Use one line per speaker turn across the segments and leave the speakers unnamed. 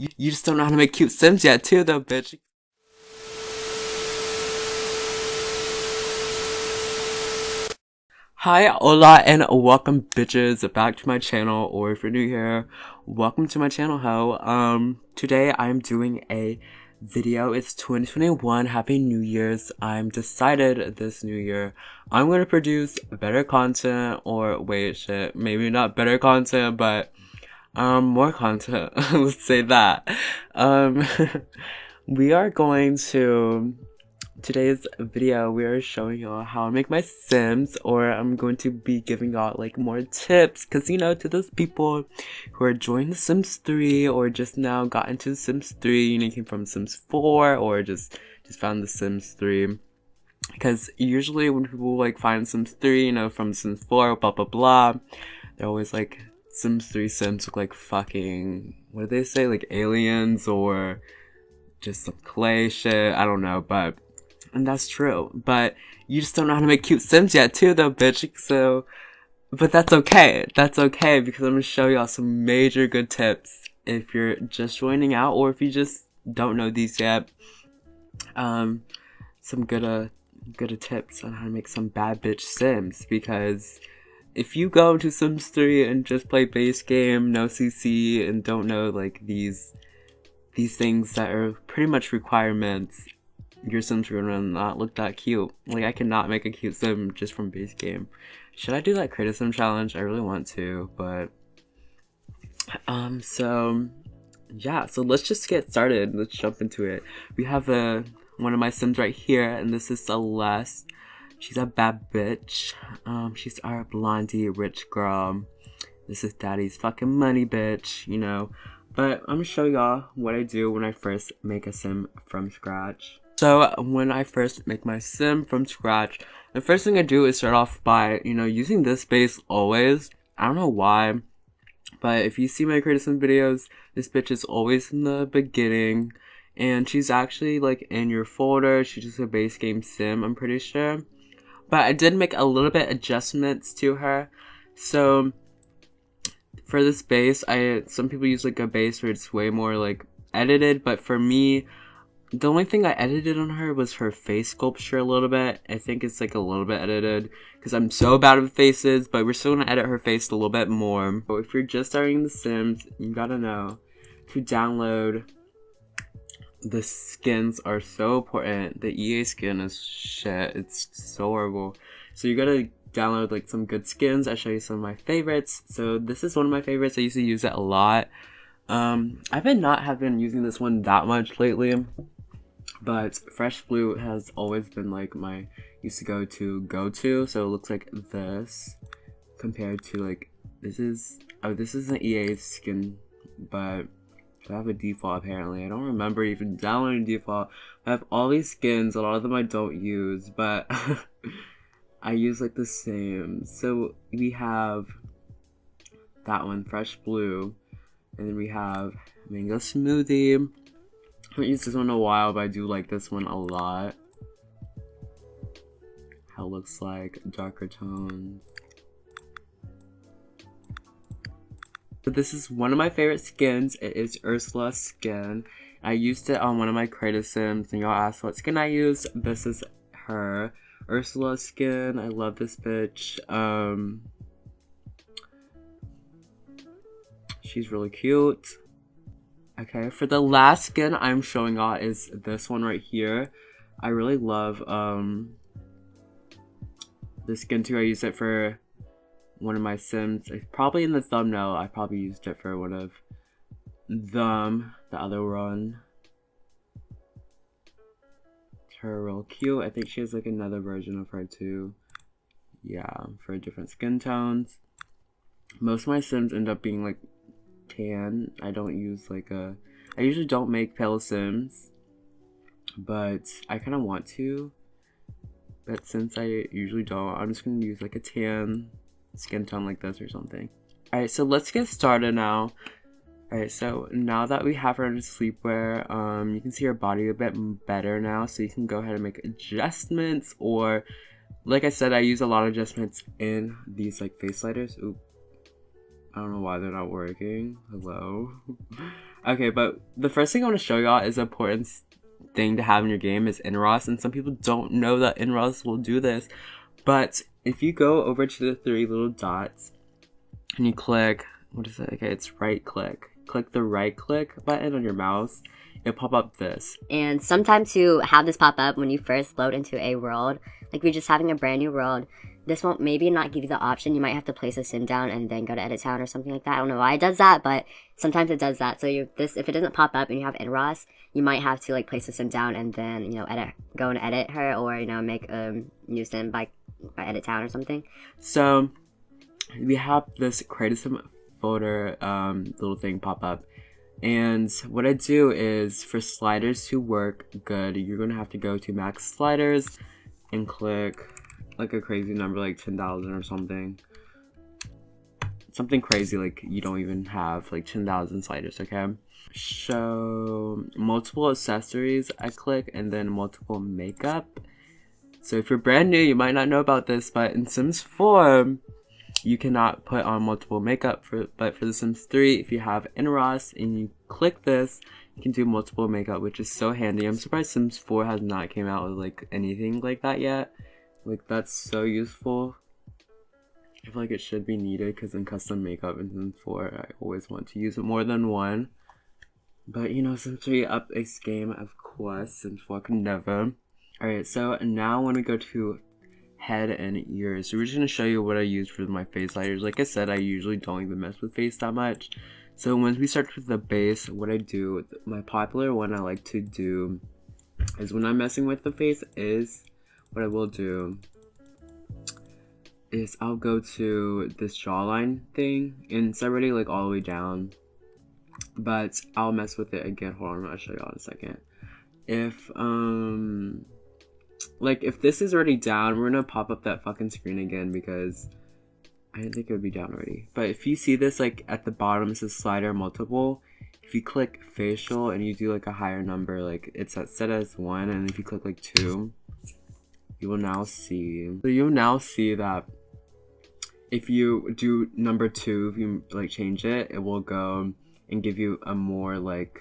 You just don't know how to make cute Sims yet too though, bitch. Hi, hola, and welcome bitches back to my channel, or if you're new here, welcome to my channel, ho. Today I'm doing a video. It's 2021, Happy New Year's. I'm decided this new year I'm gonna produce better content, or wait, shit, maybe not better content, but more content. Let's say that. We are going to today's video, we are showing y'all how I make my Sims, or I'm going to be giving y'all like more tips, because you know, to those people who are joining the Sims 3 or just now got into Sims 3, you know, came from Sims 4 or just found the Sims 3. Because usually when people like find Sims 3, you know, from Sims 4, blah blah blah, they're always like, Sims 3 Sims look like fucking, what do they say, like aliens or just some clay shit, I don't know, and that's true, but you just don't know how to make cute Sims yet too though, bitch. So, but that's okay, because I'm gonna show y'all some major good tips if you're just joining out, or if you just don't know these yet. Some good tips on how to make some bad bitch Sims, because if you go to Sims 3 and just play base game, no CC, and don't know like these things that are pretty much requirements, your Sims are gonna not look that cute. Like, I cannot make a cute Sim just from base game. Should I do that create a Sim challenge? I really want to, but so yeah, so let's just get started. Let's jump into it. We have one of my Sims right here, and this is Celeste. She's a bad bitch. She's our blondie rich girl. This is daddy's fucking money bitch, you know. But I'm gonna show y'all what I do when I first make a Sim from scratch. So when I first make my Sim from scratch, the first thing I do is start off by, you know, using this base always. I don't know why, but if you see my create a Sim videos, this bitch is always in the beginning, and she's actually like in your folder. She's just a base game Sim, I'm pretty sure. But I did make a little bit adjustments to her. So for this base, some people use like a base where it's way more like edited, but for me, the only thing I edited on her was her face sculpture a little bit. I think it's like a little bit edited because I'm so bad with faces, but we're still gonna edit her face a little bit more. But if you're just starting The Sims, you gotta know to download. The skins are so important. The EA skin is shit. It's so horrible. So you gotta download like some good skins. I'll show you some of my favorites. So this is one of my favorites. I used to use it a lot. I've been using this one that much lately, but Fresh Blue has always been like my used to go to. So it looks like this compared to like this is an EA skin, but I have a default apparently. I don't remember even downloading default. I have all these skins. A lot of them I don't use, but I use like the same. So we have that one, Fresh Blue, and then we have Mango Smoothie. I haven't used this one in a while, but I do like this one a lot. How it looks like, darker tones. But this is one of my favorite skins. It is Ursula's skin. I used it on one of my creative Sims, and y'all asked what skin I use. This is her Ursula skin. I love this bitch. She's really cute. Okay, for the last skin I'm showing y'all is this one right here. I really love this skin too. I used it for one of my Sims. It's probably in the thumbnail. I probably used it for one of them, the other one. It's her real cute. I think she has like another version of her too. Yeah, for different skin tones. Most of my Sims end up being like tan. I don't use like I usually don't make pale Sims, but I kind of want to. But since I usually don't, I'm just gonna use like a tan skin tone like this or something. Alright, so let's get started now. Alright, so now that we have her in sleepwear, you can see her body a bit better now, so you can go ahead and make adjustments, or like I said, I use a lot of adjustments in these like face sliders. Oop. I don't know why they're not working. Hello. Okay, but the first thing I want to show y'all is an important thing to have in your game is inros, and some people don't know that inros will do this. But if you go over to the 3 little dots and you click, what is it? Okay, it's right click. Click the right click button on your mouse. It'll pop up this.
And sometimes to have this pop up when you first load into a world, like we're just having a brand new world, this won't maybe not give you the option. You might have to place a sim down and then go to edit town or something like that. I don't know why it does that, but sometimes it does that. So if it doesn't pop up and you have inros, you might have to like place a sim down and then, you know, go and edit her, or, you know, make a new sim by edit town or something.
So we have this create a sim folder little thing pop up. And what I do is, for sliders to work good, you're going to have to go to max sliders and click like a crazy number, like 10,000 or something. Something crazy, like you don't even have like 10,000 sliders, okay? Show multiple accessories, I click, and then multiple makeup. So if you're brand new, you might not know about this, but in Sims 4, you cannot put on multiple makeup, but for the Sims 3, if you have inros and you click this, you can do multiple makeup, which is so handy. I'm surprised Sims 4 has not came out with like anything like that yet. Like, that's so useful. I feel like it should be needed, because in custom makeup in Sims 4, I always want to use it more than one. But you know, Sims 3 up its game, of course. Sims 4 can never. Alright, so now when we go to head and ears, so we're just going to show you what I use for my face sliders. Like I said, I usually don't even mess with face that much. So once we start with the base, what I do, my popular one I like to do is, when I'm messing with the face, is what I will do is I'll go to this jawline thing, and it's already like all the way down, but I'll mess with it again. Hold on, I'll show y'all in a second. If like if this is already down, we're gonna pop up that fucking screen again, because I didn't think it would be down already. But if you see this, like at the bottom it says slider multiple, if you click facial and you do like a higher number, like it's set as 1, and if you click like 2, you will now see, so you'll now see that if you do number 2, if you like change it, it will go and give you a more like,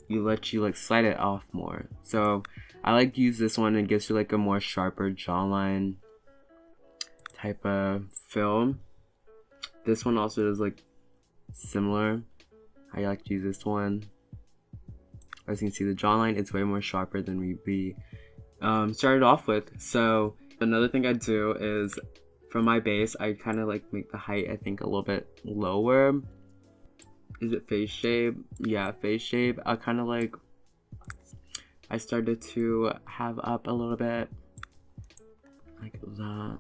let you like slide it off more. So I like to use this one, and it gives you like a more sharper jawline type of film. This one also is like similar. I like to use this one. As you can see, the jawline is way more sharper than we started off with. So another thing I do is, for my base, I kind of like make the height, I think, a little bit lower. Is it face shape? Yeah, face shape. I kind of like, I started to have up a little bit like that.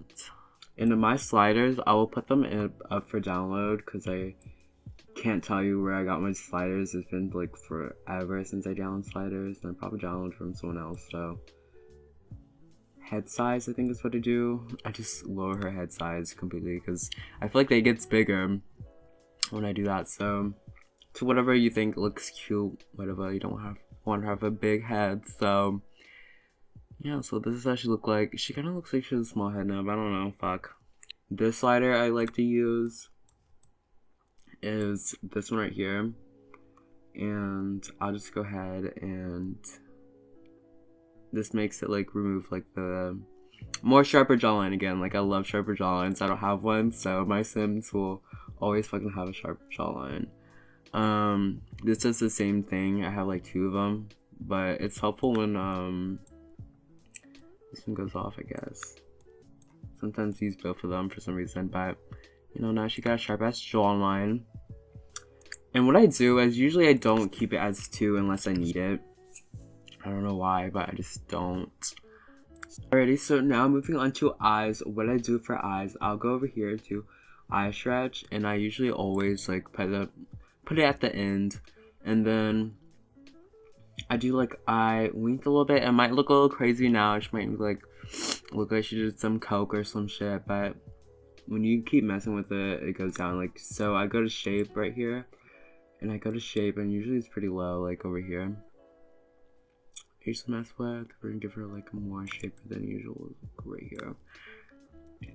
And in my sliders, I will put them up for download, because I can't tell you where I got my sliders. It's been like forever since I downloaded sliders, and I probably downloaded from someone else. So head size, I think is what I do. I just lower her head size completely, because I feel like it gets bigger when I do that. So to whatever you think looks cute, whatever, you don't want to have a big head. So yeah, so this is how she look like. She kind of looks like she has a small head now, but I don't know, fuck. This slider I like to use is this one right here, and I'll just go ahead and this makes it like remove like the more sharper jawline again. Like, I love sharper jawlines. I don't have one, so my Sims will always fucking have a sharp jawline. This does the same thing. I have like 2 of them, but it's helpful when this one goes off, I guess. Sometimes use both of them for some reason, but you know, now she got a sharp ass jawline. And what I do is, usually I don't keep it as 2 unless I need it. I don't know why, but I just don't. Alrighty, so now moving on to eyes. What I do for eyes, I'll go over here to eye stretch, and I usually always like put it at the end, and then I do like eye wink a little bit. It might look a little crazy now. She might like look like she did some coke or some shit, but when you keep messing with it, it goes down. Like, so I go to shape right here, and I go to shape, and usually it's pretty low, like over here. Here's some mess with. We're gonna give her like more shape than usual, like right here.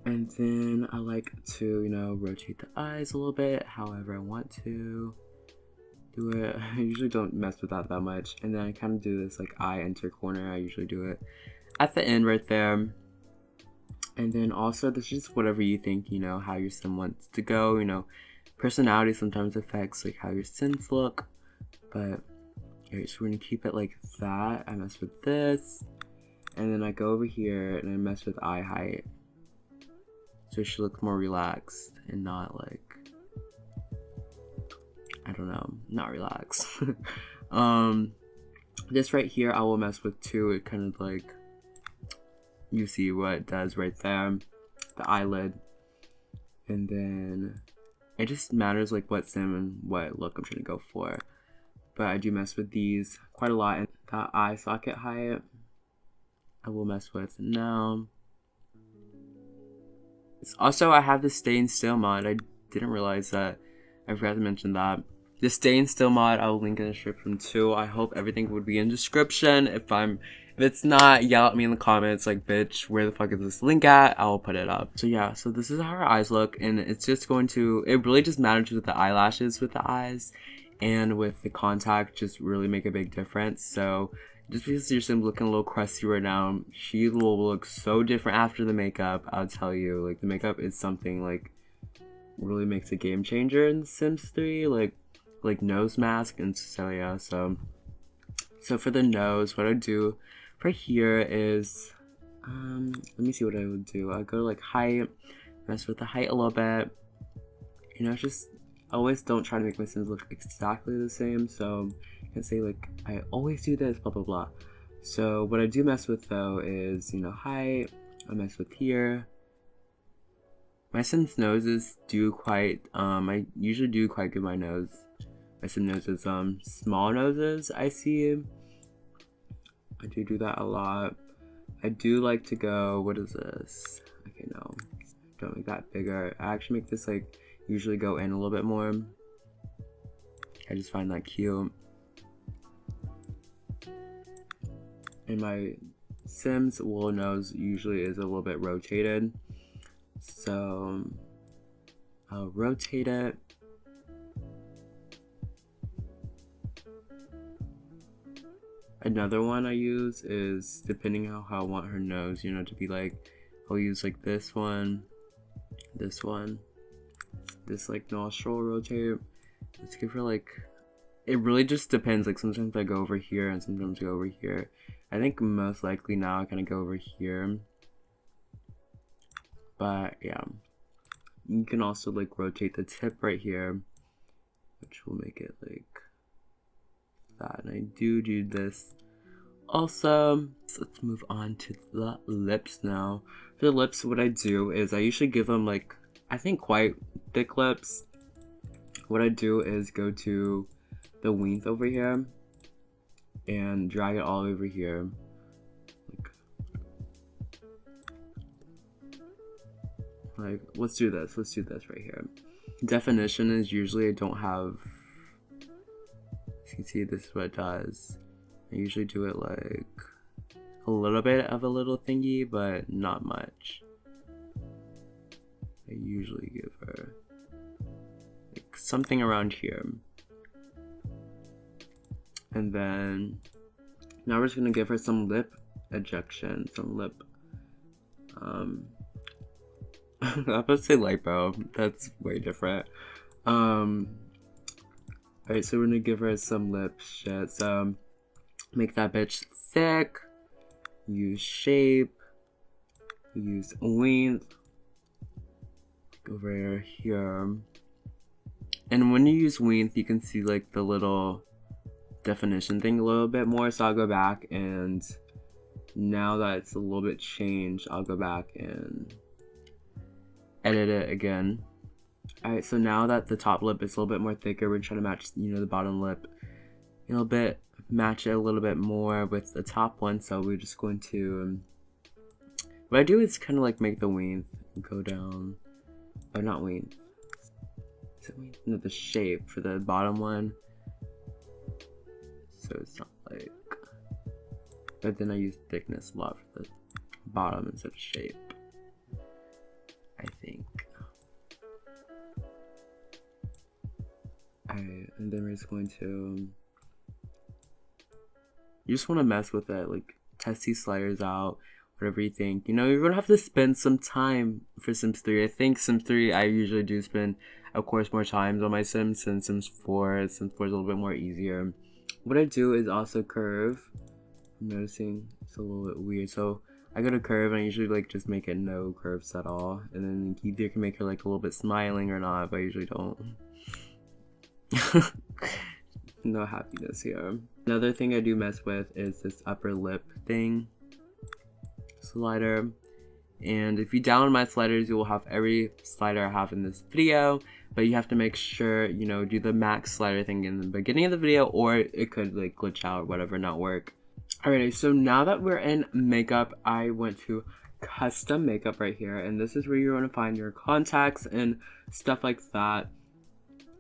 And then I like to, you know, rotate the eyes a little bit, however I want to. do it. I usually don't mess with that much. And then I kind of do this like eye enter corner. I usually do it at the end right there. And then also, this is just whatever you think, you know, how your sim wants to go. You know, personality sometimes affects like how your sims look. But, alright, so we're gonna keep it like that. I mess with this. And then I go over here and I mess with eye height. So she looks more relaxed and not like, I don't know, not relaxed. This right here I will mess with too. It kind of like, you see what it does right there, the eyelid. And then it just matters like what sim and what look I'm trying to go for. But I do mess with these quite a lot. And that eye socket height I will mess with now. Also, I have the stay and still mod. I didn't realize that. I forgot to mention that. The stay and still mod, I will link in the description too. I hope everything would be in description. If it's not, yell at me in the comments like, bitch, where the fuck is this link at? I will put it up. So yeah, so this is how our eyes look, and it's just going to, it really just matters with the eyelashes with the eyes and with the contact, just really make a big difference. So just because your sim's looking a little crusty right now, she will look so different after the makeup. I'll tell you, like, the makeup is something like really makes a game changer in Sims 3, like nose mask. And so yeah, so for the nose, what I do for here is let me see what I would do. I go to like height, mess with the height a little bit, you know, just always don't try to make my sims look exactly the same. So I can say like I always do this, blah blah blah. So what I do mess with though is, you know, height. I mess with here. My sims noses do quite I usually do quite good. My nose, my sim noses, small noses, I see. I do that a lot. I do like to go, what is this? Okay, no, don't make that bigger. I actually make this like usually go in a little bit more. I just find that cute. And my Sims wool nose usually is a little bit rotated, so I'll rotate it. Another one I use is, depending on how I want her nose, you know, to be like, I'll use like this one, this like nostril rotate. Let's give her like, it really just depends. Like sometimes I go over here and sometimes I go over here. I think most likely now I kind of go over here. But yeah, you can also like rotate the tip right here, which will make it like that. And I do this also. So let's move on to the lips now. For the lips, what I do is I usually give them like, I think quite thick lips. What I do is go to the wreath over here and drag it all over here. Like let's do this right here. Definition is usually I don't have, you can see this is what it does. I usually do it like a little bit of a little thingy, but not much. I usually give her like something around here. And then now we're just gonna give her some lip ejection, some lip I'm about to say lipo, that's way different. Alright, so we're gonna give her some lip shit. So make that bitch thick, use shape, use length over here. And when you use length, you can see like the little definition thing a little bit more. So I'll go back, and now that it's a little bit changed, I'll go back and edit it again. Alright, so now that the top lip is a little bit more thicker, we're trying to match, you know, the bottom lip a little bit, match it a little bit more with the top one. So we're just going to, what I do is kind of like make the wreath go down, or not wreath, is it wreath? No, the shape for the bottom one. So it's not like, but then I use thickness a lot for the bottom instead of shape, I think. And And then we're just going to, you just want to mess with it, like test these sliders out, whatever you think. You know, you're gonna have to spend some time for Sims 3. I think Sims 3, I usually do spend, of course, more times on my Sims than Sims 4. Sims 4 is a little bit more easier. What I do is also curve. I'm noticing it's a little bit weird. So I go to curve and I usually like just make it no curves at all. And then you either can make her like a little bit smiling or not, but I usually don't. No happiness here. Another thing I do mess with is this upper lip thing slider. And if you download my sliders, you will have every slider I have in this video, but you have to make sure, you know, do the max slider thing in the beginning of the video, or it could like glitch out or whatever, not work. Alrighty, so now that we're in makeup, I went to custom makeup right here, and this is where you're going to find your contacts and stuff like that.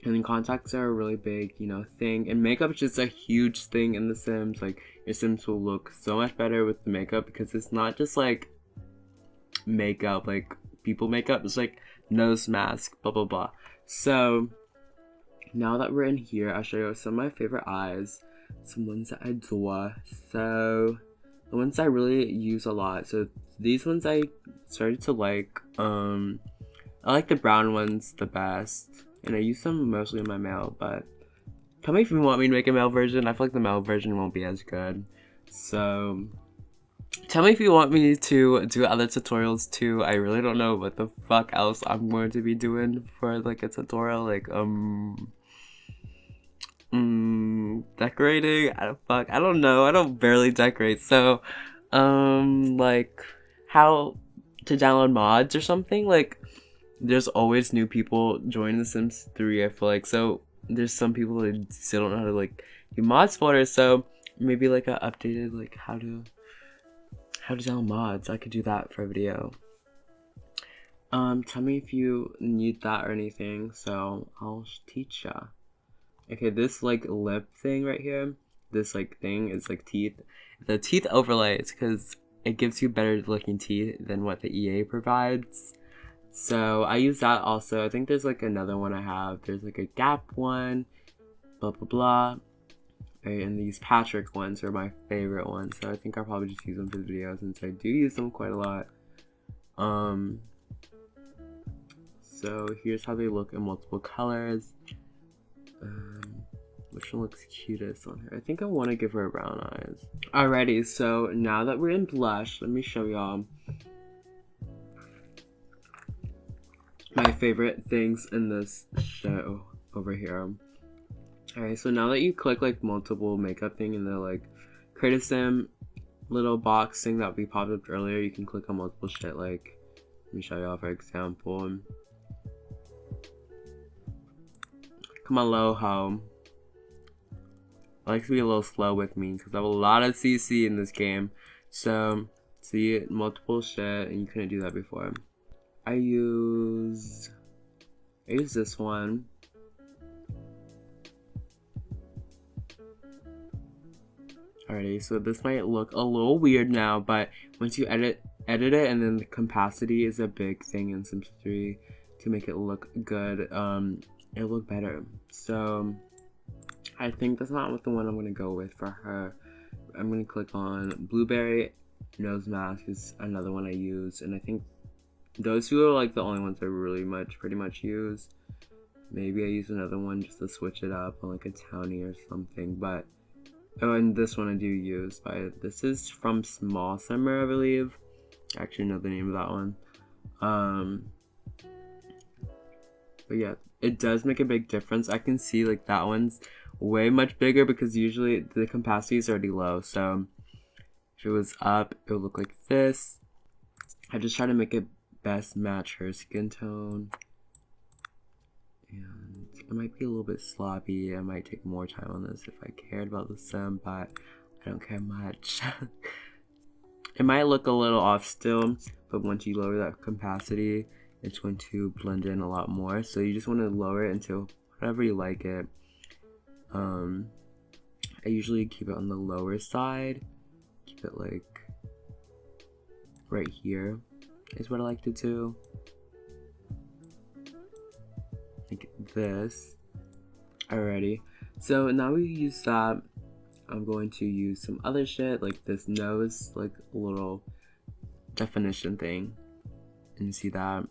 And then contacts are a really big, you know, thing. And makeup is just a huge thing in The Sims. Like, your Sims will look so much better with the makeup because it's not just like makeup, like people makeup. It's like nose mask, blah, blah, blah. So, now that we're in here, I'll show you some of my favorite eyes. Some ones that I adore. So, the ones I really use a lot. So, these ones I started to like. I like the brown ones the best. And I use them mostly in my male, but tell me if you want me to make a male version. I feel like the male version won't be as good. So tell me if you want me to do other tutorials too. I really don't know what the fuck else I'm going to be doing for like a tutorial. Like decorating. I don't know. I don't barely decorate. So like how to download mods or something. Like there's always new people joining The Sims 3, I feel like. So there's some people that still don't know how to like do mods for it. So maybe like a updated like how to download mods. I could do that for a video. Tell me if you need that or anything. So I'll teach ya. Okay, this like lip thing right here. This like thing is like teeth. The teeth overlay is because it gives you better looking teeth than what the EA provides. So I use that also. I think there's like another one I have. There's like a Gap one, blah blah blah. Right, and these Patrick ones are my favorite ones. So I think I'll probably just use them for the videos since I do use them quite a lot. So here's how they look in multiple colors. Which one looks cutest on her? I think I want to give her brown eyes. Alrighty, so now that we're in blush, let me show y'all my favorite things in this show over here. Alright, so now that you click like multiple makeup thing and the like create a sim little box thing that we popped up earlier, you can click on multiple shit. Like, let me show y'all for example. Come on, low home. I like to be a little slow with me because I have a lot of CC in this game. So, see multiple shit, and you couldn't do that before. I use this one. Alrighty, so this might look a little weird now, but once you edit it, and then the opacity is a big thing in Sims 3 to make it look good. It'll look better. So I think that's not the one I'm gonna go with for her. I'm gonna click on Blueberry Nose Mask is another one I use, and I think those two are like the only ones I really pretty much use. Maybe I use another one just to switch it up on like a townie or something, but oh, and this one I do use. But this is from Small Summer, I believe. I actually know the name of that one. But yeah, it does make a big difference. I can see like that one's way much bigger because usually the opacity is already low. So if it was up, it would look like this. I just try to make it best match her skin tone. And it might be a little bit sloppy. I might take more time on this if I cared about the sim, but I don't care much. It might look a little off still, but once you lower that opacity, it's going to blend in a lot more. So you just want to lower it until whatever you like it. I usually keep it on the lower side. Keep it like right here is what I like to do. Like this. Alrighty. So now we use that, I'm going to use some other shit, like this nose, like a little definition thing. And you see that?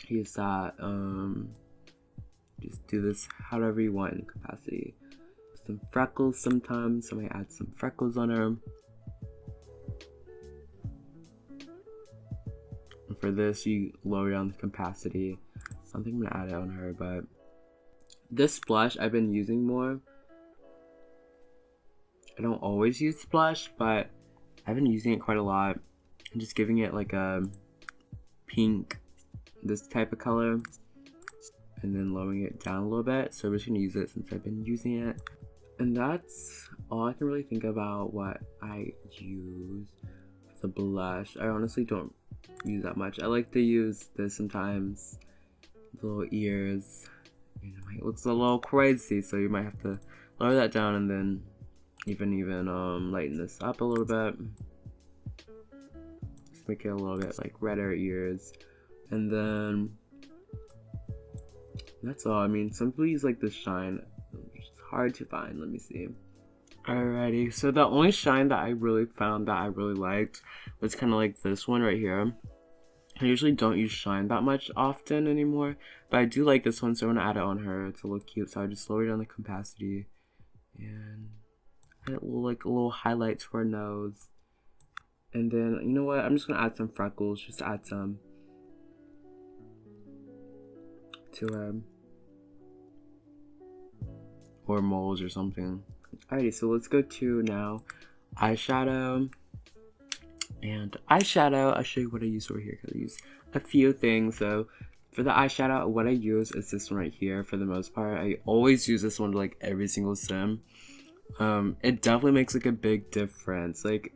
Use that, just do this however you want in capacity. Some freckles sometimes, so I might add some freckles on her. And for this, you lower down the capacity. I don't think I'm gonna add it on her, but this blush I've been using more. I don't always use blush, but I've been using it quite a lot. I'm just giving it like a pink, this type of color, and then lowering it down a little bit. So I'm just gonna use it since I've been using it. And that's all I can really think about what I use for the blush. I honestly don't use that much. I like to use this sometimes. The little ears. It looks a little crazy, so you might have to lower that down and then even lighten this up a little bit. Just make it a little bit like redder ears. And then that's all. I mean, some people use like the shine, which is hard to find. Let me see. Alrighty, so the only shine that I really found that I really liked was kind of like this one right here. I usually don't use shine that much often anymore, but I do like this one, so I'm gonna add it on her to look cute. So I just lower down the capacity and add a little highlight to her nose. And then, you know what, I'm just gonna add some freckles, just to add some to her, or moles or something. Alrighty, so let's go to now eyeshadow. And eyeshadow, I'll show you what I use over here, because I use a few things. So for the eyeshadow, what I use is this one right here for the most part. I always use this one to like every single sim. It definitely makes like a big difference. Like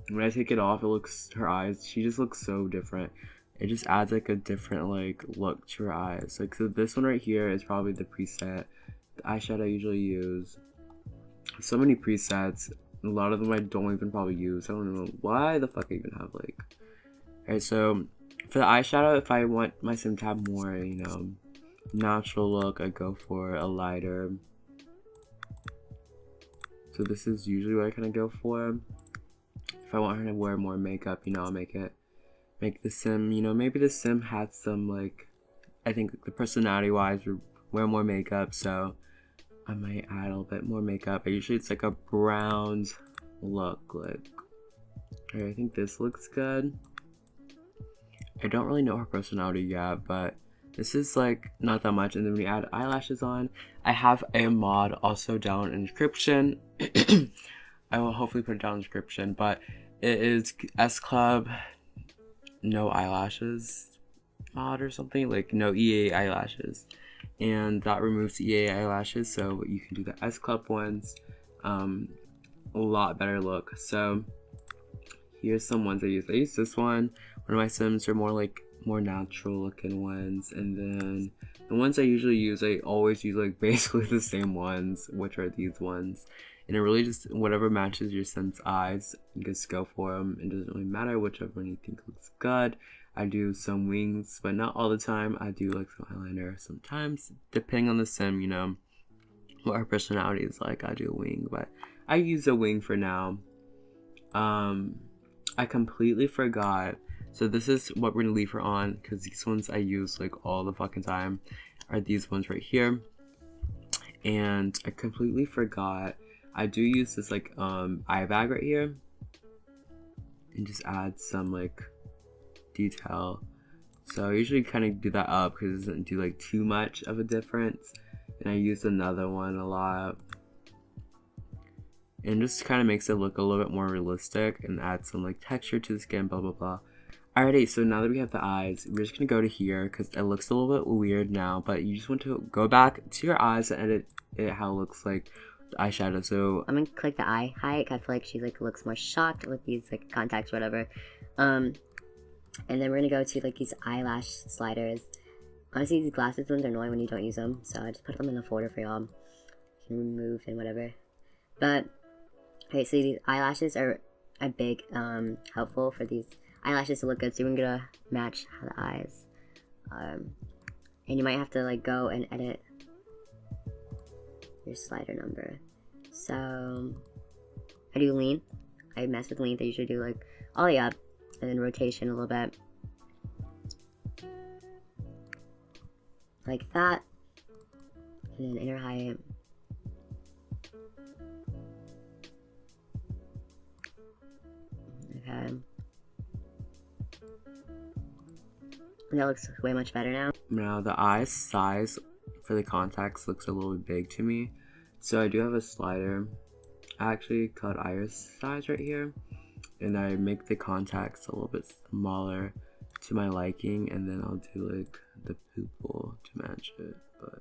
when I take it off, it looks, her eyes, she just looks so different. It just adds like a different like look to her eyes. Like, so this one right here is probably the preset, the eyeshadow I usually use. So many presets. A lot of them I don't even probably use. I don't know why the fuck I even have like. Alright, so for the eyeshadow, if I want my sim to have more, you know, natural look, I go for a lighter. So this is usually what I kind of go for. If I want her to wear more makeup, you know, I'll make the sim, you know, maybe the sim had some like, I think the personality wise would wear more makeup, so I might add a little bit more makeup. Usually it's like a brown look. Like, I think this looks good. I don't really know her personality yet, but this is like not that much. And then we add eyelashes on. I have a mod also down in the description. I will hopefully put it down in the description, but it is S Club no eyelashes mod or something, like no EA eyelashes. And that removes EA eyelashes, so you can do the S Club ones. A lot better look. So here's some ones I use. I use this one. One of my sims are more natural looking ones, and then the ones I usually use, I always use like basically the same ones, which are these ones. And it really just, whatever matches your sim's eyes, you just go for them. It doesn't really matter whichever one you think looks good. I do some wings, but not all the time. I do like some eyeliner sometimes, depending on the sim, you know, what her personality is like. I do a wing, but I use a wing for now. I completely forgot. So this is what we're gonna leave her on, because these ones I use like all the fucking time are these ones right here. And I completely forgot. I do use this like eye bag right here, and just add some like detail. So I usually kind of do that up because it doesn't do like too much of a difference. And I use another one a lot, and just kind of makes it look a little bit more realistic and add some like texture to the skin, blah blah blah. Alrighty, so now that we have the eyes, we're just gonna go to here because it looks a little bit weird now, but you just want to go back to your eyes and edit it how it looks like the eyeshadow. So
I'm gonna click the eye height. I feel like she like looks more shocked with these like contacts, whatever. And then we're gonna go to like these eyelash sliders. Honestly, these glasses ones are annoying when you don't use them, so I just put them in a folder for y'all. You can remove and whatever. But okay, so these eyelashes are big helpful for these eyelashes to look good. So we're gonna match the eyes, and you might have to like go and edit your slider number. So I do length. I mess with length. I usually do like all the way up and then rotation a little bit. Like that. And then inner height. Okay. And that looks way much better now.
Now the eye size for the contacts looks a little bit big to me. So I do have a slider. I actually cut iris size right here. And I make the contacts a little bit smaller to my liking. And then I'll do like the pupil to match it. But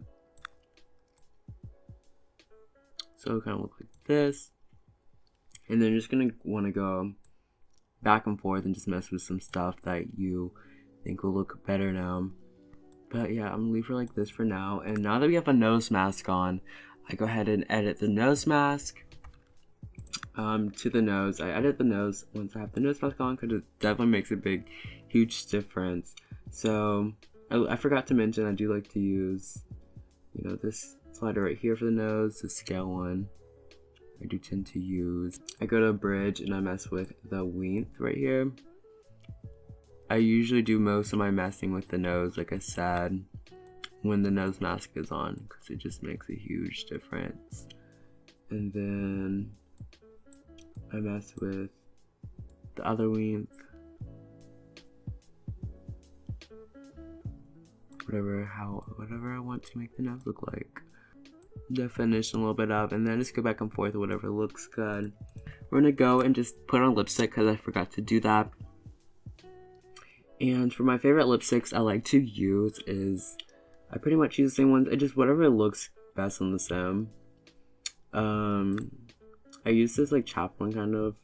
so it'll kind of look like this. And then you're just going to want to go back and forth and just mess with some stuff that you think will look better now. But yeah, I'm gonna leave her like this for now. And now that we have a nose mask on, I go ahead and edit the nose mask to the nose. I edit the nose once I have the nose mask on because it definitely makes a big, huge difference. So I forgot to mention I do like to use, you know, this slider right here for the nose, the scale one. I do tend to use. I go to bridge and I mess with the length right here. I usually do most of my messing with the nose, like I said, when the nose mask is on, because it just makes a huge difference. And then I mess with the other length, whatever I want to make the nose look like. Definition a little bit up, and then just go back and forth with whatever looks good. We're gonna go and just put on lipstick because I forgot to do that. And for my favorite lipsticks I like to use is, I pretty much use the same ones. I just whatever looks best on the sim. I use this like chapped one kind of.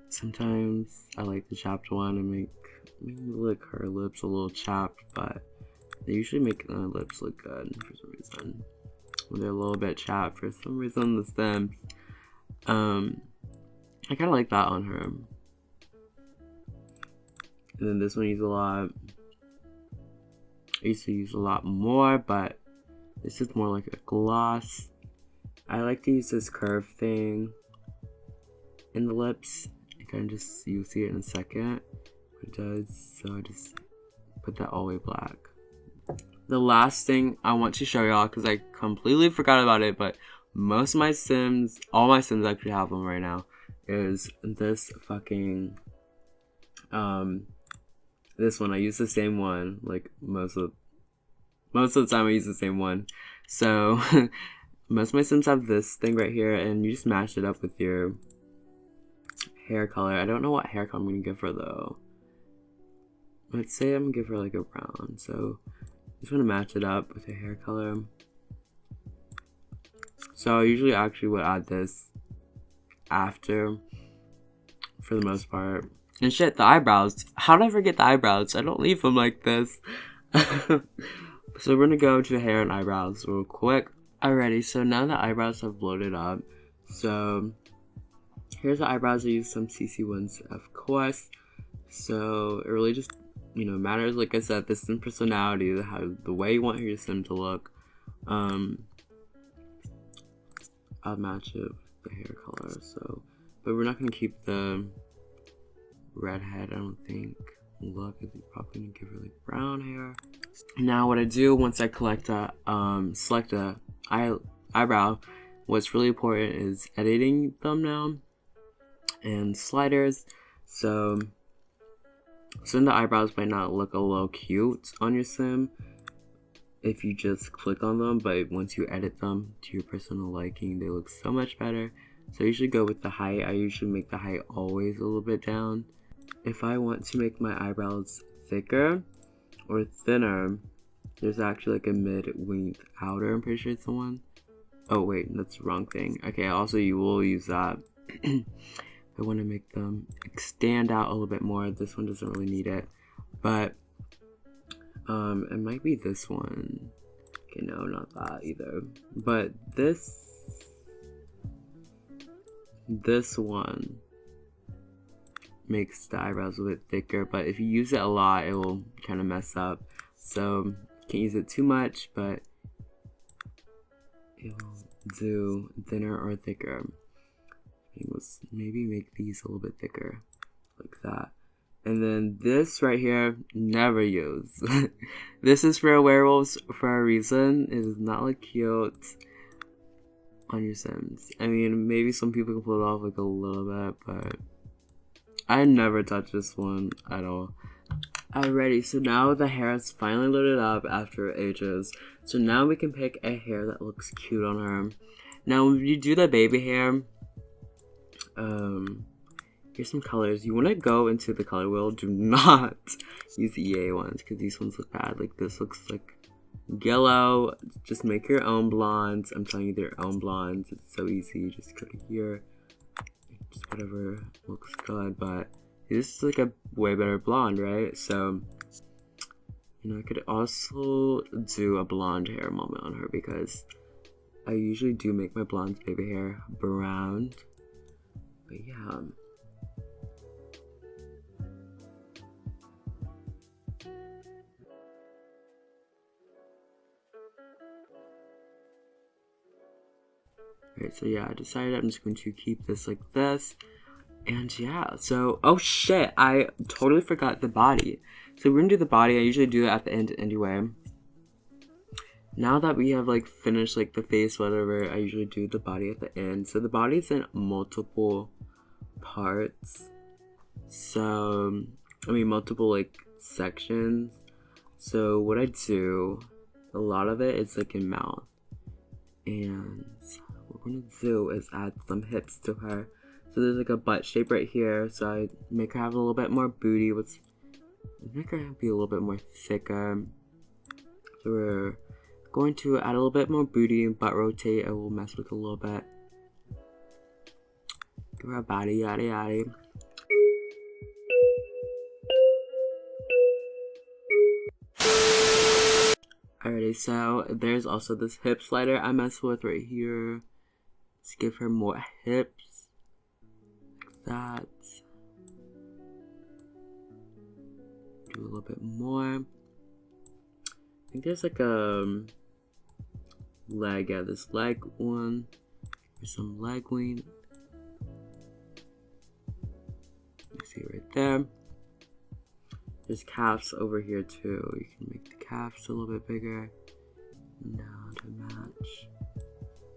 Sometimes I like the chapped one and make look her lips a little chapped, but they usually make my lips look good for some reason. When they're a little bit chapped for some reason, the stems. I kind of like that on her. And then this one I use a lot. I used to use a lot more, but this is more like a gloss. I like to use this curve thing in the lips. You kind of just, you'll see it in a second. It does, so I just put that all the way black. The last thing I want to show y'all, because I completely forgot about it, but most of my Sims, all my Sims actually have them right now, is this fucking, this one. I use the same one, like most of the time I use the same one. So, most of my Sims have this thing right here, and you just match it up with your hair color. I don't know what hair color I'm going to give her though. Let's say I'm going to give her like a brown, so just want to match it up with her hair color. So I usually actually would add this after, for the most part. And shit, the eyebrows. How did I forget the eyebrows? I don't leave them like this. So we're gonna go to hair and eyebrows real quick. Alrighty, so now the eyebrows have loaded up. So here's the eyebrows. I use some CCFinds, of course. So it really just, you know, matters, like I said, the sim personality, the way you want your sim to look. I'll match it with the hair color. So, but we're not gonna keep the redhead, I don't think. Look, it's probably gonna give her like brown hair. Now what I do once I select a eyebrow, what's really important is editing thumbnail and sliders. So some of the eyebrows might not look a little cute on your sim if you just click on them, but once you edit them to your personal liking, they look so much better. So I usually go with the height. I usually make the height always a little bit down. If I want to make my eyebrows thicker or thinner, there's actually like a mid-length outer. I'm pretty sure it's the one. Oh wait, that's the wrong thing. Okay, also you will use that. I want to make them stand out a little bit more. This one doesn't really need it, but it might be this one. Okay, no, not that either. But this one makes the eyebrows a bit thicker, but if you use it a lot, it will kind of mess up. So you can't use it too much, but it'll do thinner or thicker. Let's maybe make these a little bit thicker, like that. And then this right here, never use. This is for werewolves for a reason. It does not look cute on your Sims. I mean, maybe some people can pull it off like a little bit, but I never touch this one at all. Alrighty, so now the hair is finally loaded up after ages. So now we can pick a hair that looks cute on her. Now when you do the baby hair, here's some colors. You want to go into the color wheel. Do not use the EA ones because these ones look bad. Like this looks like yellow. Just make your own blondes. I'm telling you, they're own blondes. It's so easy. Just go to here, just whatever looks good. But this is like a way better blonde, right? So you know, I could also do a blonde hair moment on her because I usually do make my blondes baby hair brown. But yeah. Alright, so yeah, I decided I'm just going to keep this like this. And yeah, so, oh shit, I totally forgot the body. So we're gonna do the body. I usually do it at the end anyway. Now that we have like finished like the face, whatever, I usually do the body at the end. So the body's in multiple parts. So, I mean multiple like sections. So what I do, a lot of it is like in mouth. And what we're gonna do is add some hips to her. So there's like a butt shape right here. So I make her have a little bit more booty. Make her be a little bit more thicker. So we're going to add a little bit more booty and butt rotate. I will mess with a little bit. Give her a body, yada yada. Alrighty, so there's also this hip slider I mess with right here. Let's give her more hips. Like that. Do a little bit more. I think there's like a leg, yeah, this leg one. There's some leg wing. You see right there. There's calves over here too. You can make the calves a little bit bigger. Now to match.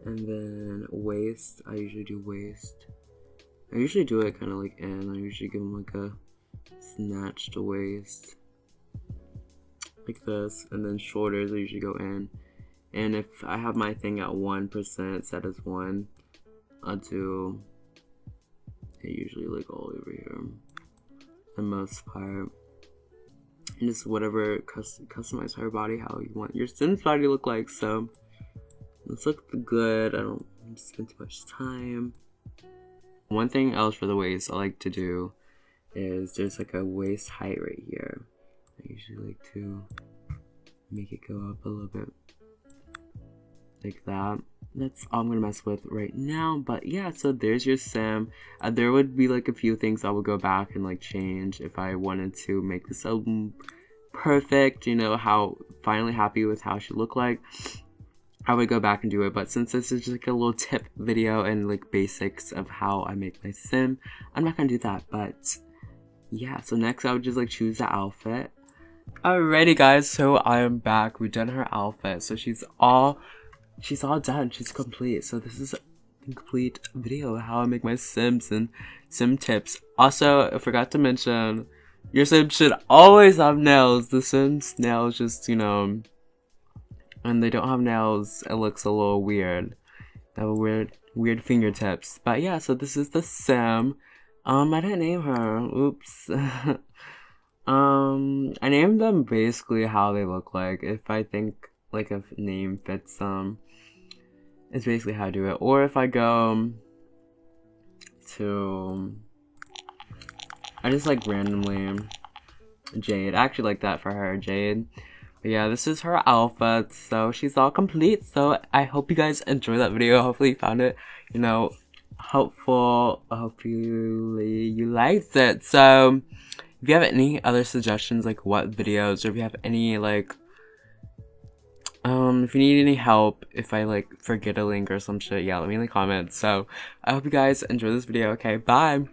And then waist. I usually do waist. I usually do it kind of like in. I usually give them like a snatched waist. Like this. And then shoulders I usually go in. And if I have my thing at 1% set as 1, I'll do it usually like all over here. The most part. And just whatever, customize her body how you want your Sims body to look like. So let's look good. I don't spend too much time. One thing else for the waist I like to do is there's like a waist height right here. I usually like to make it go up a little bit like that. That's all I'm gonna mess with right now. But yeah, so there's your Sim. There would be like a few things I would go back and like change if I wanted to make this album perfect, you know, how finally happy with how she looked like. I would go back and do it, but since this is just like a little tip video and like basics of how I make my Sim, I'm not gonna do that. But yeah, so next I would just like choose the outfit. Alrighty guys, so I am back. We've done her outfit, so she's all done. She's complete. So this is a complete video of how I make my Sims and Sim tips. Also, I forgot to mention, your Sims should always have nails. The Sims nails just, you know, when they don't have nails, it looks a little weird. They have weird fingertips. But yeah, so this is the Sim. I didn't name her. Oops. I named them basically how they look like. If I think like a name fits them, it's basically how I do it. Or if I go to, I just like randomly Jade. I actually like that for her, Jade. But yeah, this is her outfit, so she's all complete. So I hope you guys enjoyed that video. Hopefully you found it, you know, helpful. Hopefully you liked it. So if you have any other suggestions, like what videos, or if you have any like If you need any help, if I like forget a link or some shit, yeah, let me in the comments. So I hope you guys enjoy this video. Okay, bye.